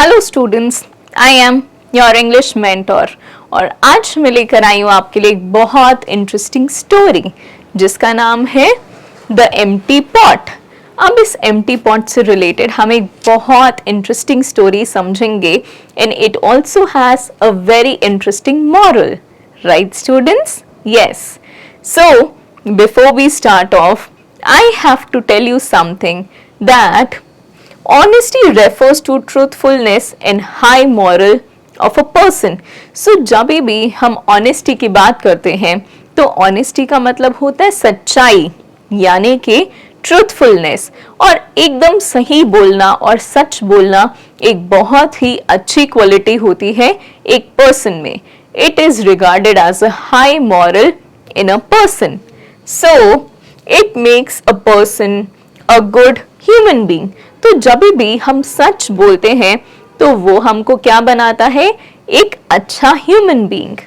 Hello students, I am your English mentor और आज मैं लेकर आई हूँ आपके लिए एक बहुत इंटरेस्टिंग स्टोरी जिसका नाम है द एम्प्टी पॉट। अब इस एम्प्टी पॉट से रिलेटेड हम एक बहुत इंटरेस्टिंग स्टोरी समझेंगे and it also has a very interesting moral, right students? Yes. So before we start off, I have to tell you something that honesty refers to truthfulness and high moral of a person. So जब भी हम honesty की बात करते हैं तो honesty का मतलब होता है सच्चाई, यानी कि truthfulness, और एकदम सही बोलना और सच बोलना एक बहुत ही अच्छी क्वालिटी होती है एक पर्सन में. It is regarded as a high moral in a person. So it makes a person a good human being. तो जब भी हम सच बोलते हैं तो वो हमको क्या बनाता है? एक अच्छा human being.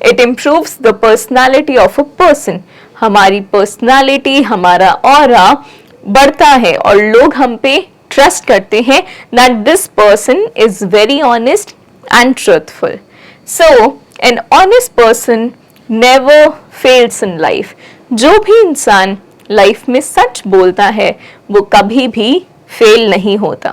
It improves the personality of a person. हमारी पर्सनालिटी, हमारा ऑरा बढ़ता है और लोग हम पे ट्रस्ट करते हैं that this person is very honest and truthful. So an honest person never fails in life. जो भी इंसान लाइफ में सच बोलता है वो कभी भी फेल नहीं होता.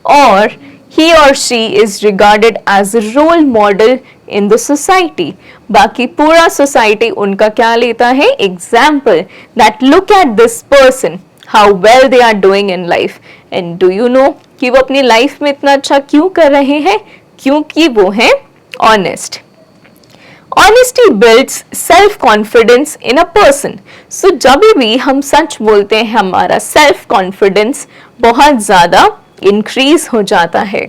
और he or she is regarded as a role model in the society. बाकी पूरा सोसाइटी उनका क्या लेता है? Example, that look at this person, how well they are doing in life. And do you know कि वो अपनी लाइफ में इतना अच्छा क्यों कर रहे हैं? क्योंकि वो हैं honest. Honesty builds self-confidence in a person. So जब भी हम सच बोलते हैं हमारा self-confidence बहुत ज़्यादा increase हो जाता है.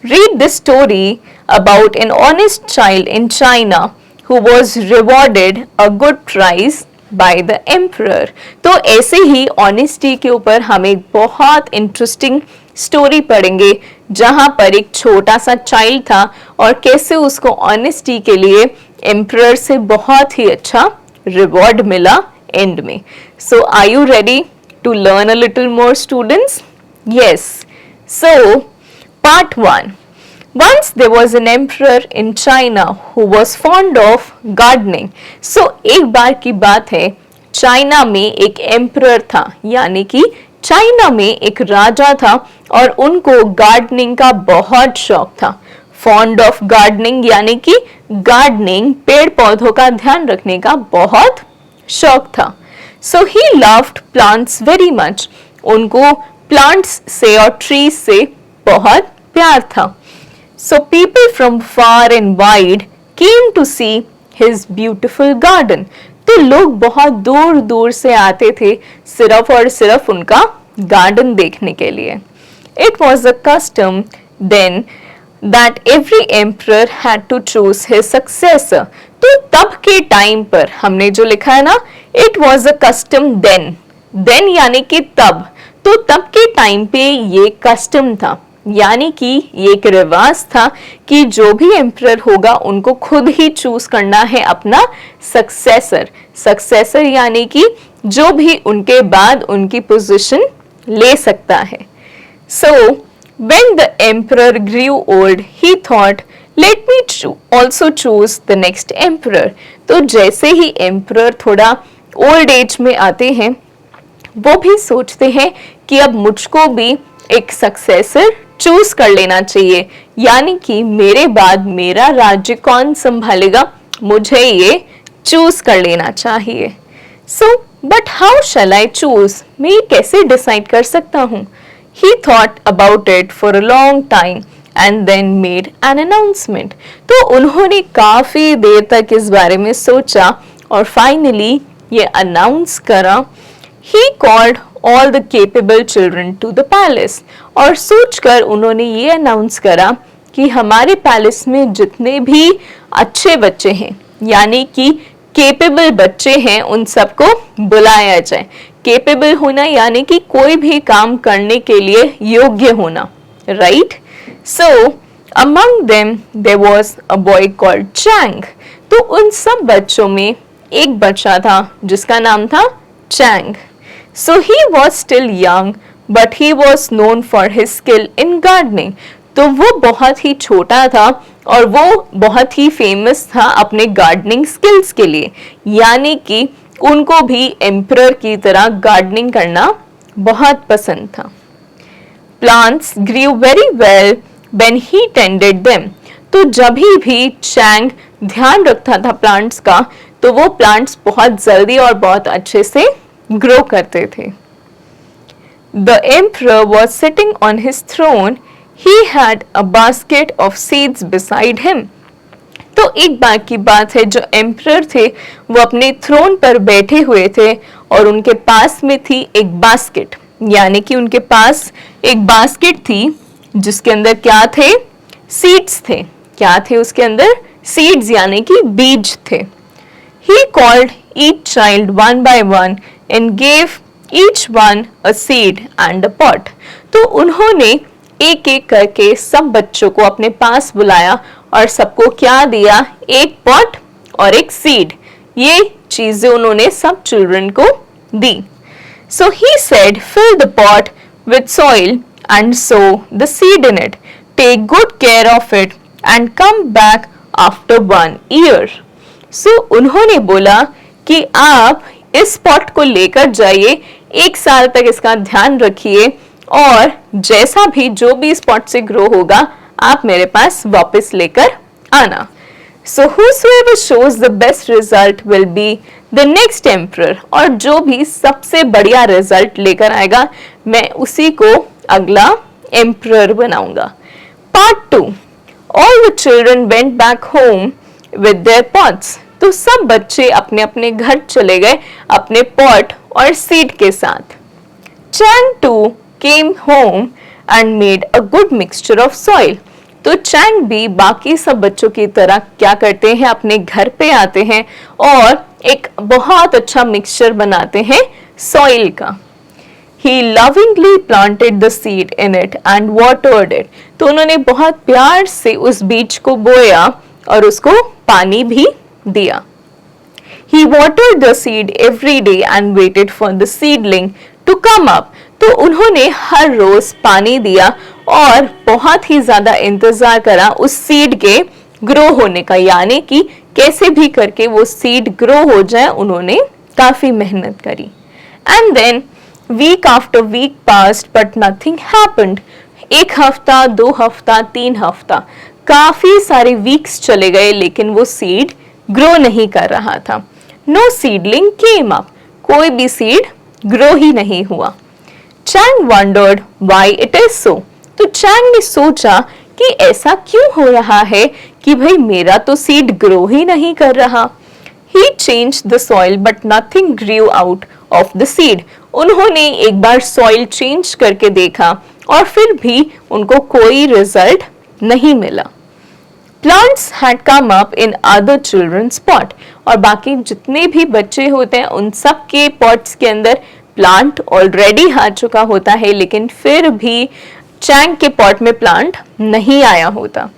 Read this story about an honest child in China who was rewarded a good prize by the emperor. तो ऐसे ही honesty के ऊपर हम एक बहुत interesting स्टोरी पढ़ेंगे जहां पर एक छोटा सा चाइल्ड था और कैसे उसको ऑनेस्टी के लिए एम्परर से बहुत ही अच्छा रिवॉर्ड मिला एंड में. So are you ready to learn a little more students? Yes. So part 1. Once there was an emperor in China who was fond of gardening. So एक बार की बात है, चाइना में एक एम्परर था, यानी कि चाइना में एक राजा था और उनको गार्डनिंग का बहुत शौक था. फॉन्ड ऑफ गार्डनिंग यानी कि गार्डनिंग, पेड़ पौधों का ध्यान रखने का बहुत शौक था. So he loved plants very much. उनको प्लांट्स से और ट्रीज से बहुत प्यार था. So people from far and wide came to see his beautiful garden. तो लोग बहुत दूर दूर से आते थे सिर्फ और सिर्फ उनका गार्डन देखने के लिए. It was a custom then that every emperor had to choose his successor. तो तब के टाइम पर हमने जो लिखा है ना, it was a custom then. Then यानी कि तब. तो तब के टाइम पे ये कस्टम था, यानी कि ये एक रिवाज था कि जो भी एम्परर होगा उनको खुद ही चूज करना है अपना सक्सेसर. सक्सेसर यानी कि जो भी उनके बाद उनकी पोजीशन ले सकता है. So when the emperor grew old, he thought, let me also choose the next emperor. तो जैसे ही emperor थोड़ा old age में आते हैं वो भी सोचते हैं कि अब मुझको भी एक सक्सेसर चूज कर लेना चाहिए, यानी कि मेरे बाद मेरा राज्य कौन संभालेगा, मुझे ये चूज कर लेना चाहिए. So but how shell I choose? मैं ये कैसे डिसाइड कर सकता हूँ? He thought about it for a long time and then made an announcement. तो उन्होंने काफी देर तक इस बारे में सोचा और फाइनली ये अनाउंस करा. He called all the capable children to the palace. और सोचकर उन्होंने ये अनाउंस करा कि हमारे पैलेस में जितने भी अच्छे बच्चे हैं, यानी कि केपेबल बच्चे हैं, उन सबको बुलाया जाए. केपेबल होना यानी कि कोई भी काम करने के लिए योग्य होना, right? So among them there was a boy called Chang. तो उन सब बच्चों में एक बच्चा था जिसका नाम था Chang. So he was still young but he was known for his skill in gardening. तो वो बहुत ही छोटा था और वो बहुत ही फेमस था अपने गार्डनिंग स्किल्स के लिए, यानी कि उनको भी एम्परर की तरह गार्डनिंग करना बहुत पसंद था। Plants grew very well when he tended them. तो जब भी चैंग ध्यान रखता था प्लांट्स का, तो वो प्लांट्स बहुत जल्दी और बहुत अच्छे से ग्रो करते थे। The emperor was sitting on his throne. He had a basket of seeds beside him. तो एक बार की बात है, जो एम्परर थे वो अपने थ्रोन पर बैठे हुए थे और उनके पास में थी एक बास्केट, यानी कि उनके पास एक बास्केट थी जिसके अंदर क्या थे? सीड्स थे। क्या थे उसके अंदर? सीड्स, यानी कि बीज थे। He called each child one by one and gave each one a seed and a pot. तो उन्होंने एक एक करके सब बच्चों को अपने पास बुलाया और सबको क्या दिया? एक पॉट और एक सीड। ये चीजें उन्होंने सब चिल्ड्रन को दी। So he said, fill the pot with soil and sow the seed in it. Take good care of it and come back after 1 year. So उन्होंने बोला कि आप इस पॉट को लेकर जाइए, 1 साल तक इसका ध्यान रखिए और जैसा भी जो भी इस पॉट से ग्रो होगा आप मेरे पास वापस लेकर आना। So whosoever shows the best result will be the next emperor. और जो भी सबसे बढ़िया रिजल्ट लेकर आएगा मैं उसी को अगला एम्परर बनाऊंगा। Part 2. All the children went back home with their pots. तो सब बच्चे अपने अपने घर चले गए अपने पॉट और सीड के साथ। Chang too came home and made a good mixture of soil. तो चैंग भी बाकी सब बच्चों की तरह क्या करते हैं? अपने घर पे आते हैं और एक बहुत अच्छा मिक्सचर बनाते हैं सॉइल का। He lovingly planted the seed in it and watered it. तो उन्होंने बहुत प्यार से उस बीज को बोया और उसको पानी भी दिया। He watered the seed every day and waited for the seedling to come up. तो उन्होंने हर रोज पानी दिया और बहुत ही ज्यादा इंतजार करा उस सीड के ग्रो होने का, यानी कि कैसे भी करके वो सीड ग्रो हो जाए, उन्होंने काफी मेहनत करी। And then week after week passed but nothing happened. 1 हफ्ता, 2 हफ्ता, 3 हफ्ता, काफी सारे वीक्स चले गए लेकिन वो सीड ग्रो नहीं कर रहा था। No seedling came up. कोई भी सीड ग्रो ही नहीं हुआ। Chang wondered why it is so. तो चैंग ने सोचा कि ऐसा क्यों हो रहा है कि भाई मेरा तो सीड ग्रो ही नहीं कर रहा। He changed the soil but nothing grew out of the seed. उन्होंने एक बार सॉइल चेंज करके देखा और फिर भी उनको कोई रिजल्ट नहीं मिला। Plants had come up in other children's pot. और बाकी जितने भी बच्चे होते हैं उन सब के पॉट्स के अंदर प्लांट ऑलरेडी आ चुका होता है, लेकिन फिर भी चैंग के पॉट में प्लांट नहीं आया होता।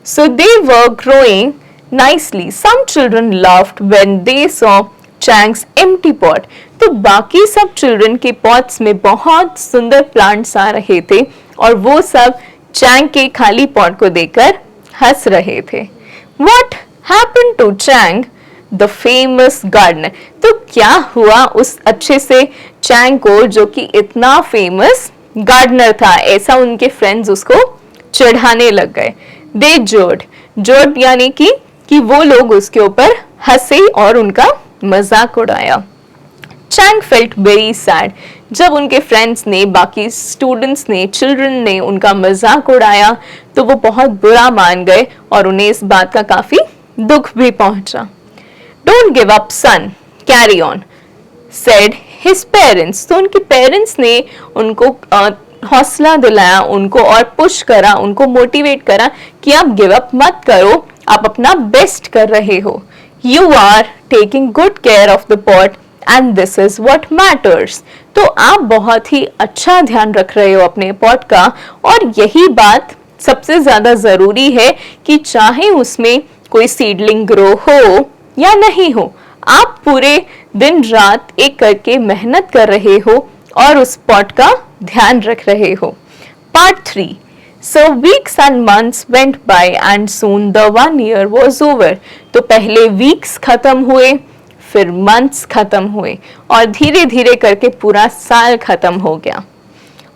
So they were growing nicely. Some children laughed when they saw Chang's empty pot. तो बाकी सब चिल्ड्रन के पॉट्स में बहुत सुंदर प्लांट्स आ रहे थे और वो सब चैंग के खाली पॉट को देखकर हंस रहे थे। What happened to Chang, the famous gardener? तो क्या हुआ उस अच्छे से चैंग को जो कि इतना फेमस गार्डनर था? ऐसा उनके फ्रेंड्स उसको चिढ़ाने लग गए। दे जोड यानी कि वो लोग उसके ऊपर हंसे और उनका मजाक उड़ाया। Chang felt very sad. जब उनके फ्रेंड्स ने, बाकी स्टूडेंट्स ने, चिल्ड्रन ने उनका मजाक उड़ाया तो वो बहुत बुरा मान गए और उन्हें इस बात का काफी दुख भी पहुंचा। Don't give up son, carry on, said his parents. तो उनके पेरेंट्स ने उनको हौसला दिलाया उनको और पुश करा, उनको मोटिवेट करा कि आप गिव अप मत करो, आप अपना बेस्ट कर रहे हो। You are taking good care of the pot and this is what matters. तो आप बहुत ही अच्छा ध्यान रख रहे हो अपने पॉट का और यही बात सबसे ज्यादा जरूरी है कि चाहे उसमें कोई सीडलिंग ग्रो हो या नहीं हो, आप पूरे दिन रात एक करके मेहनत कर रहे हो और उस पॉट का ध्यान रख रहे हो। Part 3, So weeks and months went by and soon the 1 year was over. तो पहले weeks खत्म हुए, फिर months खत्म हुए और धीरे धीरे करके पूरा साल खत्म हो गया.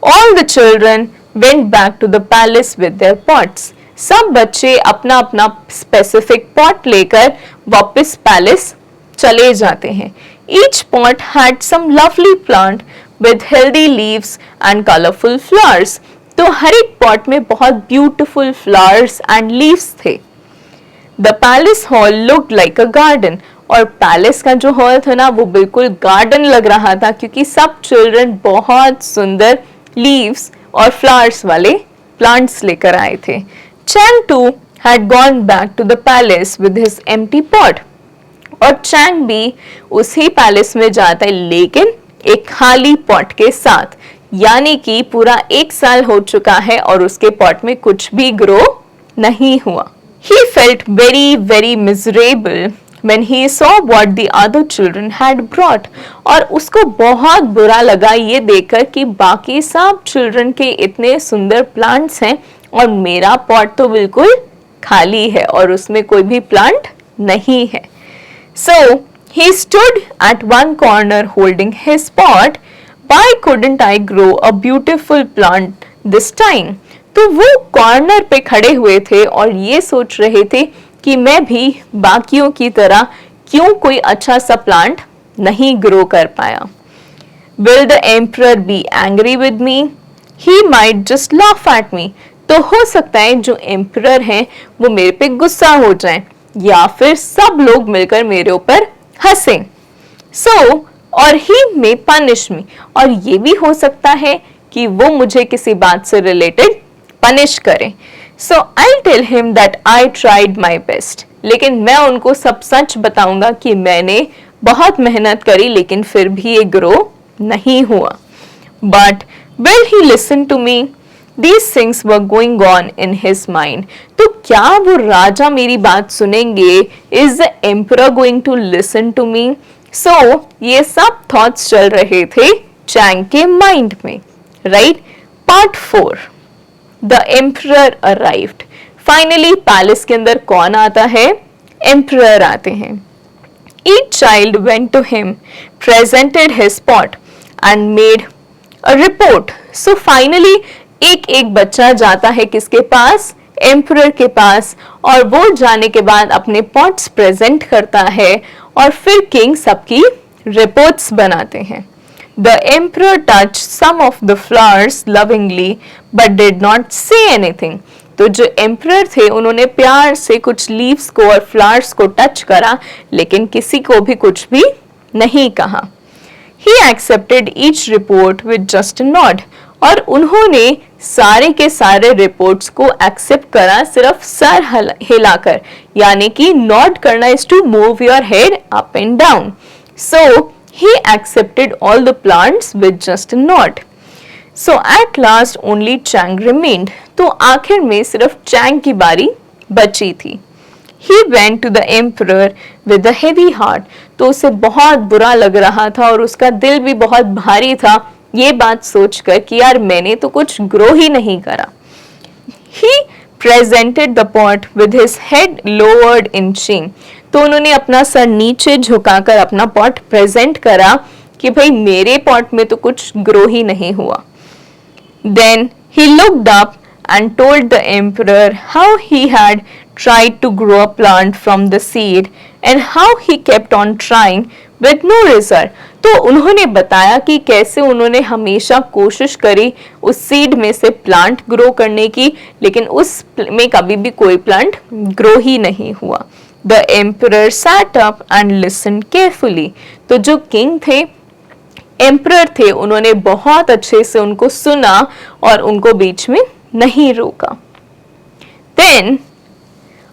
All the children went back to the palace with their pots. सब बच्चे अपना अपना specific pot लेकर वापस palace चले जाते हैं. Each pot had some lovely plant with healthy leaves and colorful flowers. तो हर एक पॉट में बहुत ब्यूटीफुल फ्लावर्स एंड लीव्स थे. The palace hall looked like a garden. और पैलेस का जो हॉल था ना वो बिल्कुल गार्डन लग रहा था क्योंकि सब चिल्ड्रन बहुत सुंदर लीव्स और फ्लावर्स वाले प्लांट्स लेकर आए थे. Chang too had gone back to the palace with his empty pot. और चैंग भी उसी पैलेस में जाता है लेकिन एक खाली पॉट के साथ. यानी कि पूरा 1 साल हो चुका है और उसके पॉट में कुछ भी ग्रो नहीं हुआ. He felt very very miserable when he saw what the other children had brought. और उसको बहुत बुरा लगा ये देखकर कि बाकी सब चिल्ड्रन के इतने सुंदर प्लांट्स हैं और मेरा पॉट तो बिल्कुल खाली है और उसमें कोई भी प्लांट नहीं है. So he stood at one corner holding his pot. Why couldn't I grow a beautiful plant this time? तो वो कॉर्नर पे खड़े हुए थे और ये सोच रहे थे कि मैं भी बाकियों की तरह क्यों कोई अच्छा सा प्लांट नहीं ग्रो कर पाया. Will the emperor be angry with me? He might just laugh at me. तो हो सकता है जो एम्परर हैं वो मेरे पे गुस्सा हो जाएं या फिर सब लोग मिलकर मेरे ऊपर हंसें. So और ही में पनिश मी. और ये भी हो सकता है कि वो मुझे किसी बात से रिलेटेड पनिश करें. So I tell him that I tried my best. लेकिन मैं उनको सब सच बताऊंगा कि मैंने बहुत मेहनत करी लेकिन फिर भी ये ग्रो नहीं हुआ. But will he listen to me? These things were going on in his mind. तो क्या वो राजा मेरी बात सुनेंगे? Is the emperor going to listen to me? So ये सब थॉट्स चल रहे थे चैंग के माइंड में. Right. Part 4. The emperor arrived. Finally palace के अंदर कौन आता है? एम्परर आते हैं. Each child went to him, presented his pot and made a report. So finally एक एक बच्चा जाता है किसके पास? एम्परर के पास. और वो जाने के बाद अपने पॉट्स प्रेजेंट करता है और फिर किंग सबकी रिपोर्ट्स बनाते हैं. The emperor touch some of the flowers lovingly but did not say anything. तो जो एम्परर थे उन्होंने प्यार से कुछ लीव्स को और फ्लावर्स को टच करा लेकिन किसी को भी कुछ भी नहीं कहा. He accepted each report with just a nod. और उन्होंने सारे के सारे रिपोर्ट्स को एक्सेप्ट करा सिर्फ सर हिलाकर. यानी कि नॉड करना is to move your head up and down. So he accepted all the plants with just a nod. So at last only Chang remained. तो आखिर में सिर्फ चैंग की बारी बची थी. He went to the emperor with a heavy heart. तो उसे बहुत बुरा लग रहा था और उसका दिल भी बहुत भारी था ये बात सोचकर कि यार मैंने तो कुछ ग्रो ही नहीं करा. He presented the pot with his head lowered in shame. तो उन्होंने अपना सर नीचे झुकाकर अपना पॉट प्रेजेंट करा कि भाई मेरे पॉट में तो कुछ ग्रो ही नहीं हुआ. Then he looked up and told the emperor how he had tried to grow a plant from the seed and how he kept on trying with no result. तो उन्होंने बताया कि कैसे उन्होंने हमेशा कोशिश करी उस सीड में से प्लांट ग्रो करने की लेकिन उस में कभी भी कोई प्लांट ग्रो ही नहीं हुआ. The emperor sat up and listened carefully. तो जो किंग थे एम्परर थे उन्होंने बहुत अच्छे से उनको सुना और उनको बीच में नहीं रोका. Then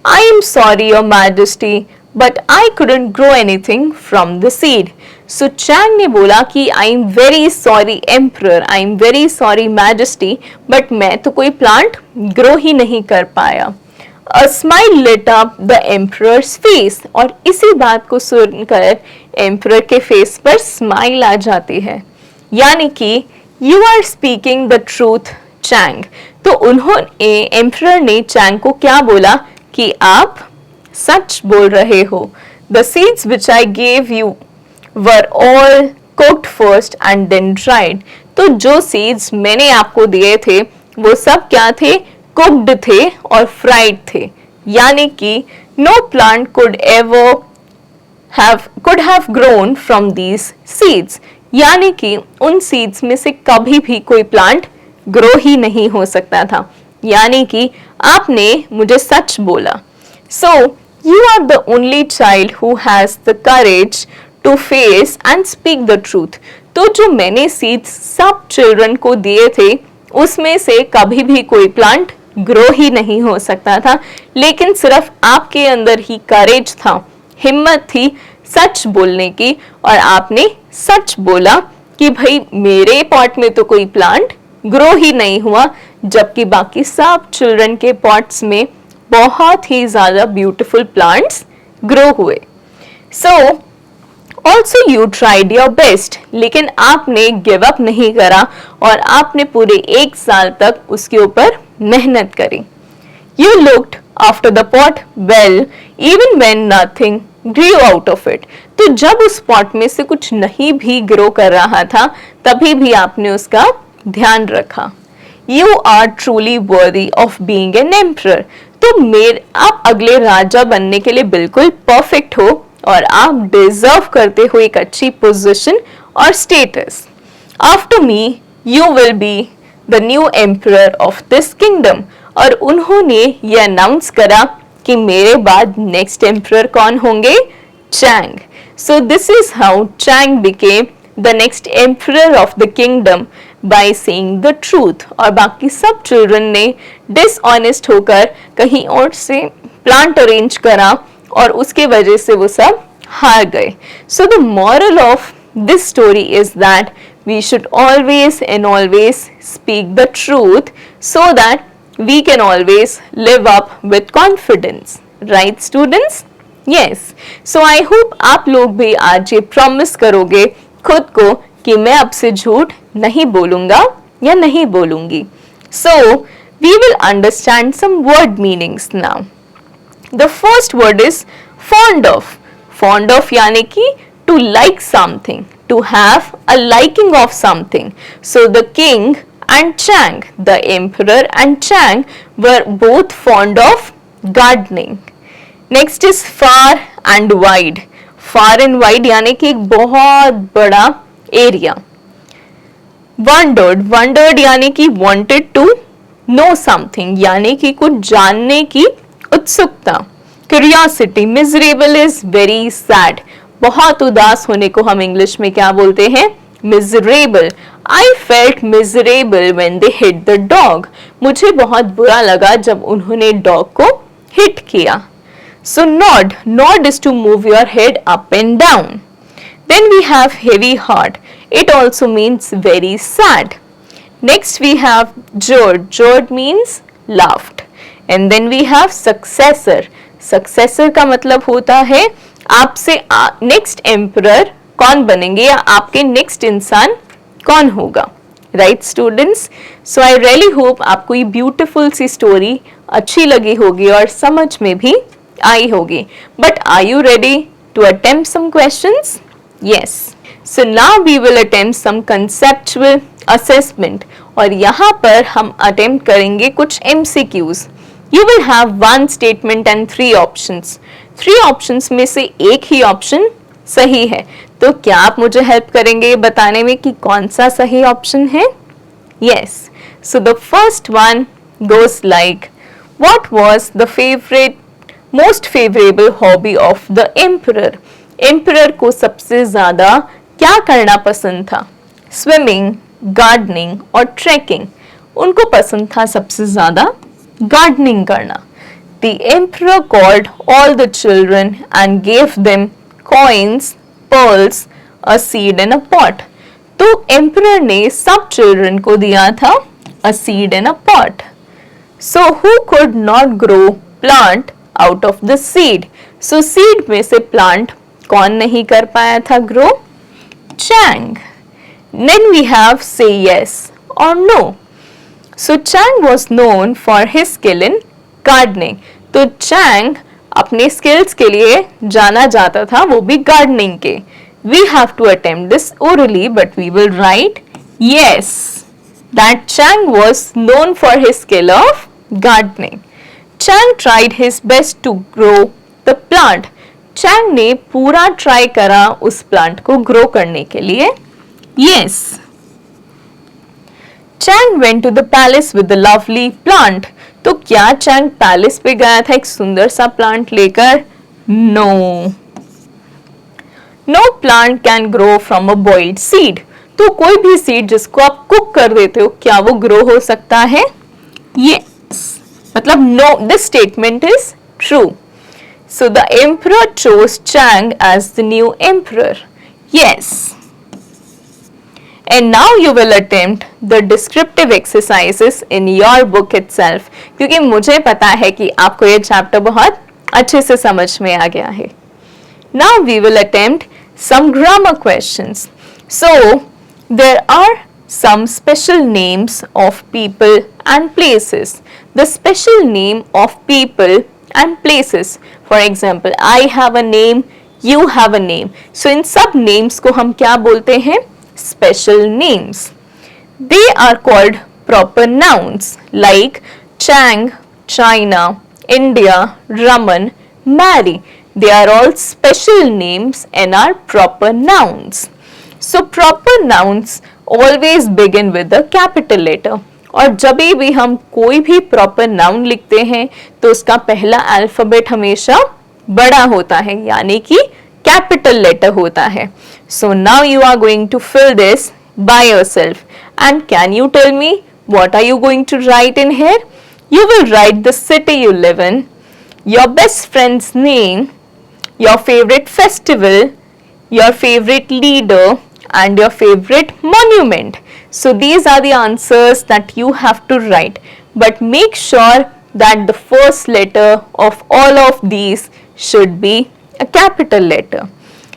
I am sorry, Your Majesty, but I couldn't grow anything from the seed. So Chang ने बोला कि I am very sorry, Emperor, I am very sorry, Majesty, but मैं तो कोई प्लांट ग्रो ही नहीं कर पाया. A smile lit up the Emperor's face. और इसी बात को सुनकर एम्परर के फेस पर स्माइल आ जाती है. यानी कि You are speaking the truth, Chang. तो उन्होंने एम्परर ने चैंग को क्या बोला कि आप सच बोल रहे हो. The seeds which I gave you were all cooked first and then dried. तो जो seeds मैंने आपको दिए थे वो सब क्या थे, cooked थे और fried थे. यानी कि no plant could have grown from these seeds. यानी कि उन seeds में से कभी भी कोई plant grow ही नहीं हो सकता था. यानी कि आपने मुझे सच बोला. So you are the only child who has the courage to face and speak the truth. तो जो मैंने seeds सब children को दिए थे उसमें से कभी भी कोई plant grow ही नहीं हो सकता था, लेकिन सिर्फ आपके अंदर ही courage था, हिम्मत थी सच बोलने की, और आपने सच बोला कि भाई मेरे पॉट में तो कोई प्लांट ग्रो ही नहीं हुआ, जबकि बाकी सब चिल्ड्रन के पॉट्स में बहुत ही ज्यादा ब्यूटीफुल प्लांट्स ग्रो हुए. So also you tried your best, लेकिन आपने गिव अप नहीं करा और आपने पूरे 1 साल तक उसके ऊपर मेहनत करी. You looked after the pot well even when nothing grew out of it. तो जब उस पॉट में से कुछ नहीं भी ग्रो कर रहा था तभी भी आपने उसका ध्यान रखा. You are truly worthy of being an emperor. तो आप अगले राजा बनने के लिए बिल्कुल परफेक्ट हो और आप डिजर्व करते हो एक अच्छी पोजीशन और status. After me you will be the new emperor of this kingdom. और उन्होंने ये अनाउंस करा कि मेरे बाद नेक्स्ट एम्परर कौन होंगे, Chang. So this is how Chang became the next emperor of the kingdom by saying the truth. और बाकी सब चिल्ड्रन ने डिसऑनेस्ट होकर कहीं और से प्लांट अरेंज करा और उसके वजह से वो सब हार गए. So the moral of this story is that we should always and always speak the truth so that we can always live up with confidence. Right students? Yes. So I hope आप लोग भी आज ये promise करोगे खुद को कि मैं अब से झूठ नहीं बोलूँगा या नहीं बोलूँगी. So we will understand some word meanings now. The first word is fond of. Fond of यानी कि to like something, to have a liking of something. So the king and Chang, the emperor and Chang were both fond of gardening. Next is far and wide. Far and wide यानी कि एक बहुत बड़ा area. Wondered, wondered यानी कि wanted to know something, यानी कि कुछ जानने की उत्सुकता. Curiosity. Miserable is very sad. बहुत उदास होने को हम इंग्लिश में क्या बोलते हैं, miserable. I felt miserable when they hit the dog. मुझे बहुत बुरा लगा जब उन्होंने डॉग को हिट किया. So nod. Nod is to move your head up and down. Then we have heavy heart. It also means very sad. Next we have jeered. Jeered means laughed. And then we have successor. Successor का मतलब होता है आपसे next emperor कौन बनेंगे या आपके next इंसान कौन होगा. Right students? So I really hope आपको ये ब्यूटीफुल सी स्टोरी अच्छी लगी होगी और समझ में भी आई होगी. But are you ready to attempt some questions? Yes. So now we will attempt some conceptual assessment. और यहाँ पर हम अटेम्प्ट करेंगे कुछ MCQs. You will have one statement and 3 options. 3 options में से एक ही ऑप्शन सही है. तो क्या आप मुझे हेल्प करेंगे बताने में कि कौन सा सही ऑप्शन है? Yes. So the first one goes like, what was the most favorable hobby of the emperor? Emperor को सबसे ज्यादा क्या करना पसंद था? Swimming, gardening और trekking. उनको पसंद था सबसे ज्यादा गार्डनिंग करना. The emperor called all the children and gave them coins, pearls, a seed and a pot. तो emperor ने सब children को दिया था a seed and a pot. So who could not grow plant out of the seed? So seed में से plant कौन नहीं कर पाया था grow? Chang. Then we have say yes or no. So Chang was known for his skill in gardening. तो Chang अपने skills के लिए जाना जाता था, वो भी gardening के. We have to attempt this orally, but we will write yes, that Chang was known for his skill of gardening. Chang tried his best to grow the plant. Chang ने पूरा try करा उस plant को grow करने के लिए. Yes. Chang went to the palace with the lovely plant. तो क्या Chang palace पे गया था एक सुंदर सा plant लेकर? No. No plant can grow from a boiled seed. तो कोई भी seed जिसको आप cook कर देते हो, क्या वो grow हो सकता है? Yes. मतलब no, this statement is true. So the emperor chose Chang as the new emperor. Yes. And now you will attempt the descriptive exercises in your book itself. क्योंकि मुझे पता है कि आपको ये चैप्टर बहुत अच्छे से समझ में आ गया है. Now we will attempt some grammar questions. So there are some special names of people and places. The special name of people and places. For example, I have a name, you have a name. So इन सब names को हम क्या बोलते हैं? Special names. They are called proper nouns like Chang, China, India, Raman, Mary. They are all special names and are proper nouns. So proper nouns always begin with a capital letter. और जब भी हम कोई भी proper noun लिखते हैं तो उसका पहला अल्फाबेट हमेशा बड़ा होता है, यानी कि capital letter होता है. So now you are going to fill this by yourself. And can you tell me what are you going to write in here? You will write the city you live in, your best friend's name, your favorite festival, your favorite leader, and your favorite monument. So these are the answers that you have to write. But make sure that the first letter of all of these should be a capital letter.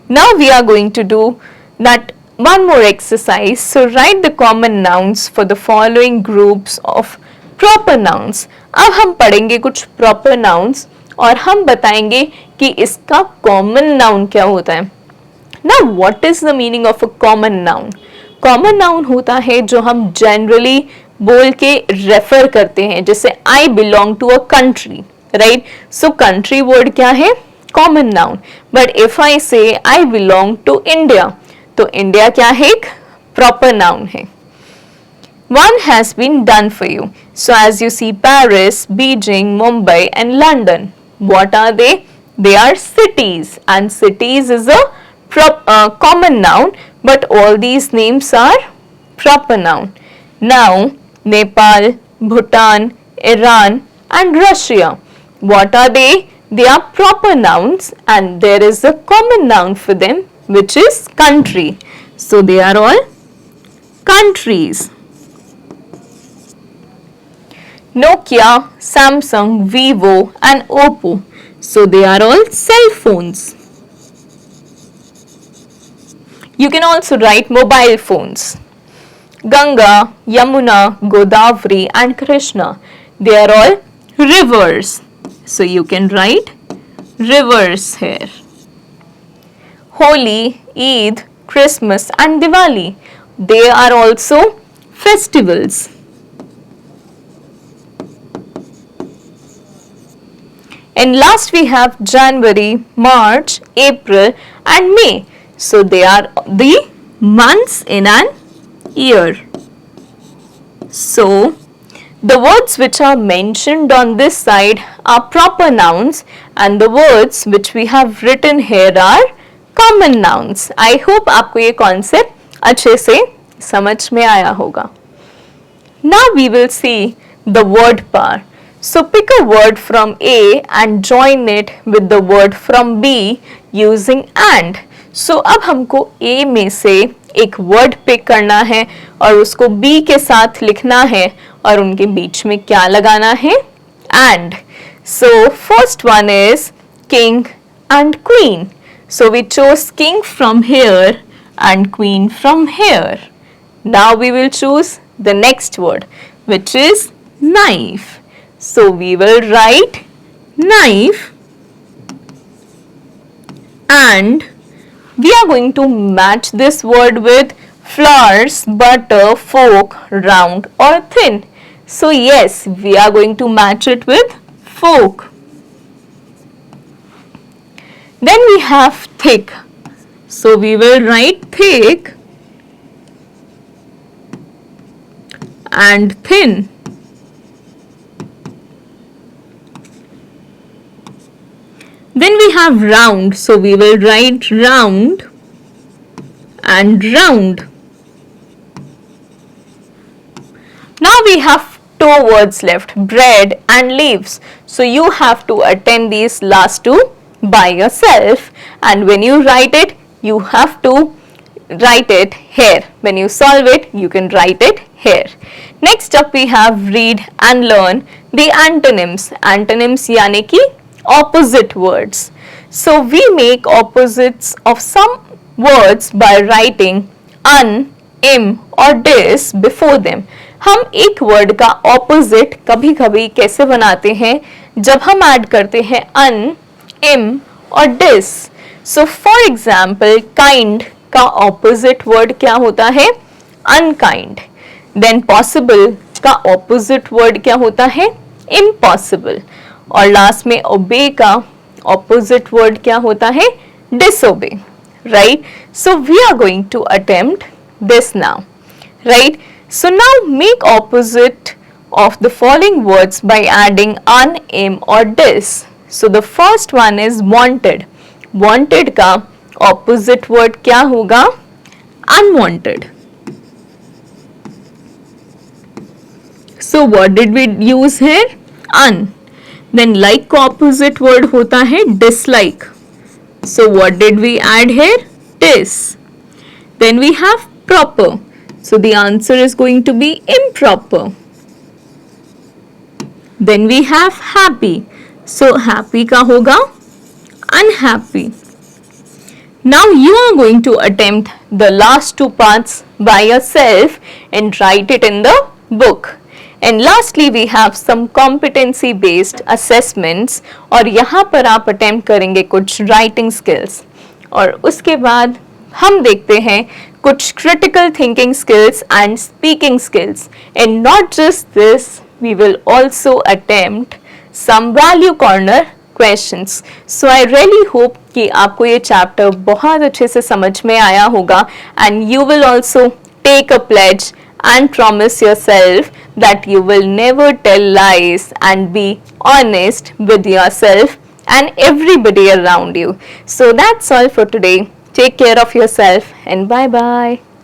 Now we are going to do that one more exercise. So write the common nouns for the following groups of proper nouns. अब हम पढ़ेंगे कुछ proper nouns और हम बताएंगे कि इसका common noun क्या होता है. Now what is the meaning of a common noun? Common noun होता है जो हम generally बोल के refer करते हैं, जैसे I belong to a country, right? So country word क्या है? Common noun. But if I say I belong to India, तो India क्या है? एक proper noun है. One has been done for you. So as you see Paris, Beijing, Mumbai and London. What are they? They are cities, and cities is a common noun, but all these names are proper noun. Now Nepal, Bhutan, Iran and Russia. What are they? They are proper nouns and there is a common noun for them, which is country. So they are all countries. Nokia, Samsung, Vivo and Oppo. So they are all cell phones. You can also write mobile phones. Ganga, Yamuna, Godavari and Krishna. They are all rivers. So you can write rivers here. Holi, Eid, Christmas and Diwali. They are also festivals. And last we have January, March, April and May. So they are the months in an year. So the words which are mentioned on this side are proper nouns and the words which we have written here are common nouns. I hope आपको ये concept अच्छे से समझ में आया होगा. Now we will see the word power. So pick a word from A and join it with the word from B using and. So अब हमको A में से एक word pick करना है और उसको B के साथ लिखना है और उनके बीच में क्या लगाना है? And. So first one is king and queen. So we chose king from here and queen from here. Now we will choose the next word, which is knife. So we will write knife, and we are going to match this word with flowers, butter, fork, round or thin. So yes, we are going to match it with fork. Then we have thick. So we will write thick and thin. Then we have round. So we will write round and round. Now we have two words left, bread and leaves. So you have to attempt these last two by yourself, and when you write it, you have to write it here. When you solve it, you can write it here. Next up we have read and learn the antonyms. Antonyms यानी कि opposite words. So we make opposites of some words by writing un, im or dis before them. हम एक word का opposite कभी कभी कैसे बनाते हैं, जब हम ऐड करते हैं अन, इम और dis. So for example kind का ऑपोजिट वर्ड क्या होता है, अनकाइंड. देन पॉसिबल का ऑपोजिट वर्ड क्या होता है, इम्पॉसिबल. और लास्ट में ओबे का ऑपोजिट वर्ड क्या होता है, disobey. Right. So we are going to attempt this now. Right. So now make opposite of the following words by adding un, im or dis. So the first one is wanted. Wanted का opposite word क्या होगा, unwanted. So what did we use here, un. Then like का opposite word होता है dislike. So what did we add here, dis. Then we have proper. So the answer is going to be improper. Then we have happy. So happy का होगा unhappy. Now you are going to attempt the last two parts by yourself and write it in the book. And lastly we have some competency based assessments. और यहाँ पर आप attempt करेंगे कुछ writing skills. और उसके बाद हम देखते हैं कुछ critical thinking skills and speaking skills. And not just this, we will also attempt some value corner questions. So I really hope कि आपको ये chapter बहुत अच्छे से समझ में आया होगा, and you will also take a pledge and promise yourself that you will never tell lies and be honest with yourself and everybody around you. So that's all for today. Take care of yourself and bye bye.